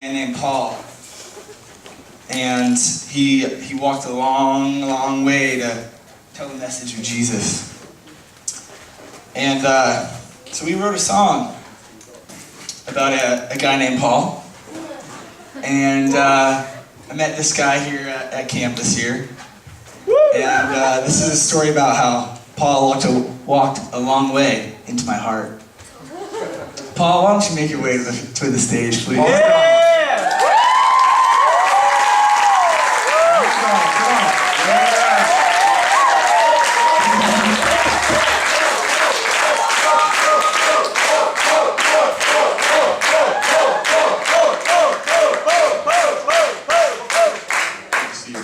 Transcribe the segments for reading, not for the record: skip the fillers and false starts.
man named Paul, and he walked a long way to tell the message of Jesus. And so we wrote a song about a guy named Paul, and I met this guy here at campus here, and this is a story about how Paul walked a long way into my heart. Paul, why don't you make your way to the stage, please? Yeah!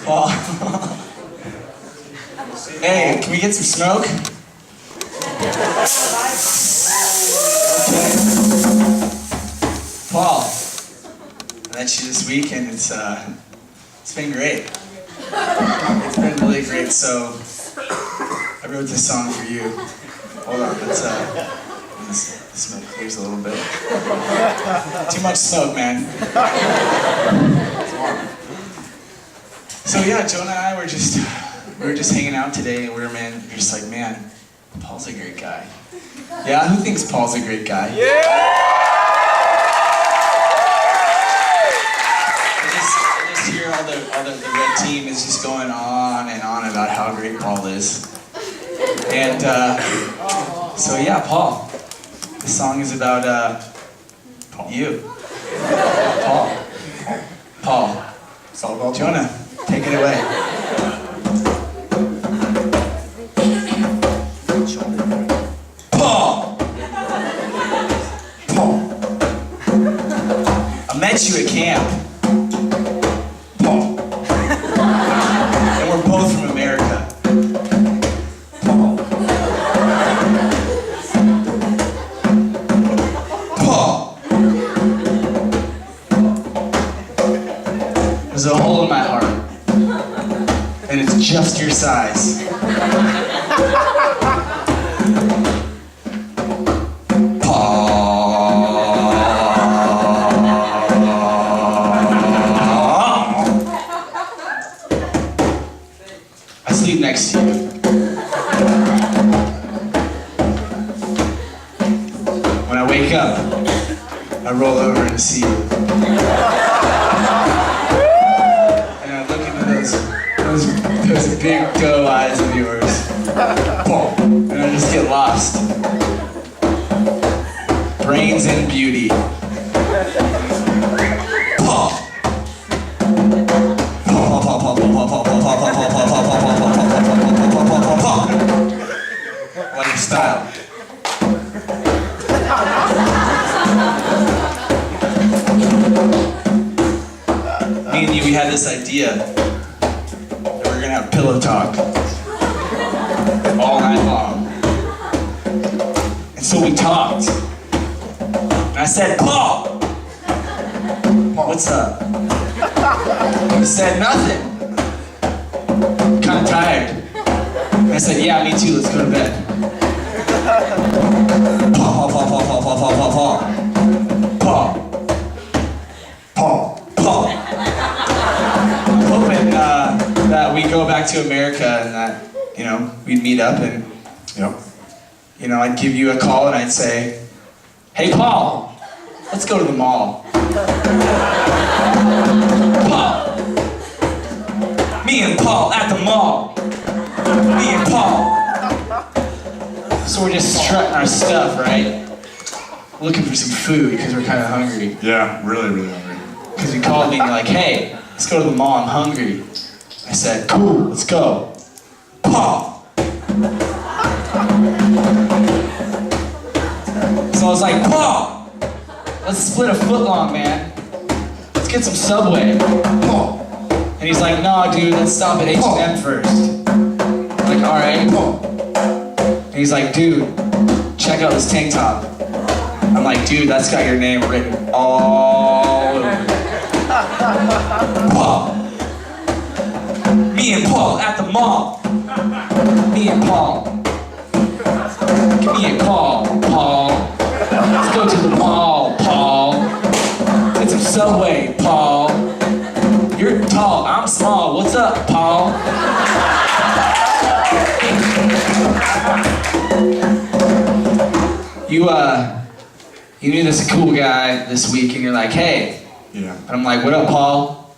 Paul. Hey, can we get some smoke? Okay. Paul, I met you this week and it's been great. It's been really great, so I wrote this song for you. Hold on, let's the smoke clears a little bit. Too much smoke, man. So yeah, Jonah and I were just hanging out today, and we were just like, man, Paul's a great guy. Yeah, who thinks Paul's a great guy? Yeah! I just hear all the red team is just going on and on about how great Paul is. And so yeah, Paul, this song is about you. Paul. It's all about Jonah, take it away. Paul! I met you at camp. Paul. And we're both from America. Paul. There's a hole in my heart. And it's just your size. I sleep next to you. When I wake up, I roll over and see you. And I look into those big doe eyes of yours. And I just get lost. Brains and beauty. Paul. Like your style. Me and you, we had this idea that we're gonna have pillow talk all night long. And so we talked. And I said, Paul, what's up? He said nothing. Kind of tired. And I said, yeah, me too, let's go to bed. Paul. I'm hoping that we go back to America and that, we'd meet up and, I'd give you a call and I'd say, hey, Paul, let's go to the mall. Paul. Me and Paul at the mall. Me and Paul. So we're just strutting our stuff, right? Looking for some food because we're kind of hungry. Yeah, really hungry. Because you called me and you're like, hey, let's go to the mall, I'm hungry. I said, cool, let's go. Paul. So I was like, Paul, let's split a foot long, man. Let's get some Subway. Paul. And he's like, no, dude, let's stop at H&M first. I'm like, all right. And he's like, dude, check out this tank top. I'm like, dude, that's got your name written all over it. Paul. Me and Paul at the mall. Me and Paul. Give me a call, Paul. Let's go to the mall, Paul. Get some subway, Paul. You're tall, I'm small. What's up, Paul? You knew this cool guy this week, and you're like, hey. Yeah. And I'm like, what up, Paul?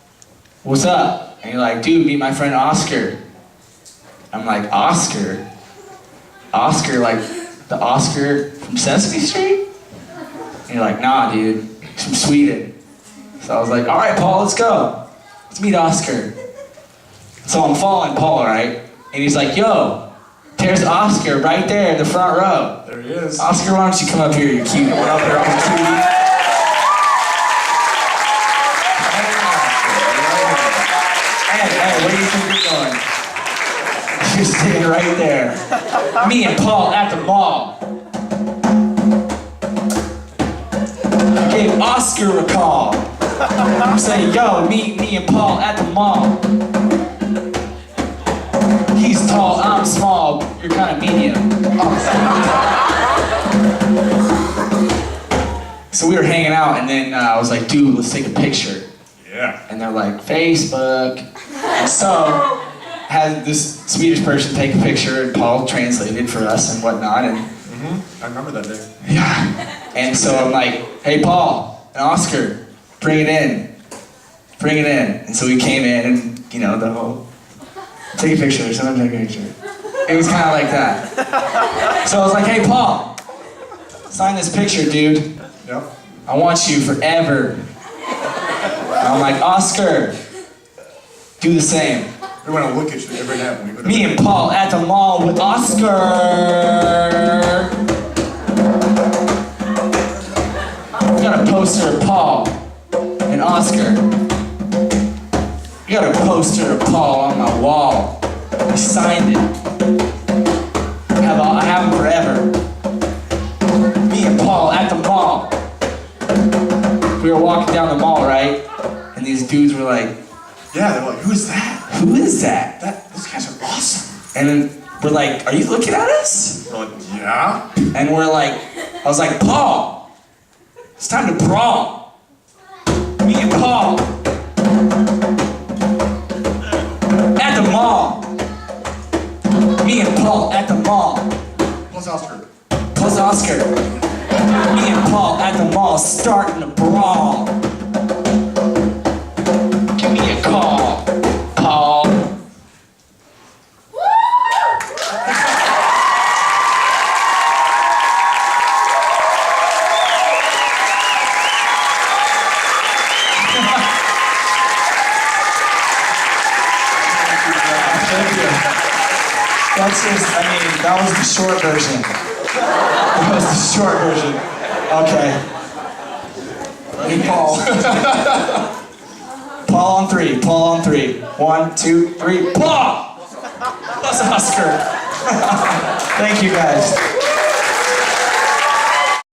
What's up? And you're like, dude, meet my friend Oscar. I'm like, Oscar? Oscar, like the Oscar from Sesame Street? And you're like, nah, dude, he's from Sweden. So I was like, all right, Paul, let's go. Let's meet Oscar. So I'm following Paul, right? And he's like, yo, there's Oscar right there in the front row. There he is. Oscar, why don't you come up here, you cute? Come on up there, Uncle Cutie. Hey, where do you think you're going? You're staying right there. Me and Paul at the mall. I gave Oscar a call. I'm saying, yo, meet me and Paul at the mall. He's tall, I'm small. You're kind of medium. So we were hanging out, and then I was like, dude, let's take a picture. Yeah. And they're like, Facebook. And so, had this Swedish person take a picture, and Paul translated for us and whatnot, and I remember that day. yeah. And so I'm like, hey, Paul and Oscar, bring it in. Bring it in. And so we came in, and, you know, the whole, take a picture, someone take a picture. It was kind of like that. So I was like, hey, Paul, sign this picture, dude. Yep. I want you forever. And I'm like, Oscar, do the same. We want to look at you every night when we go to Me and Paul at the mall with Oscar. We got a poster of Paul and Oscar. We got a poster of Paul on my wall. He signed it. I have him forever. Me and Paul at the mall. We were walking down the mall, right? And these dudes were like, Yeah, they're like, who's that? who is that? Those guys are awesome. And then we're like, are you looking at us? We're like, yeah. And we're like, I was like, Paul, it's time to brawl. Me and Paul. At the mall. Me and Paul at the mall. Plus Oscar. Plus Oscar. Me and Paul at the mall starting to brawl. Give me a call, Paul. Thank you. That's just, that was the short version. That was the short version. Okay. Ready, Paul. Paul on three. Paul on three. 1, 2, 3. Paul! That's Oscar. Thank you, guys.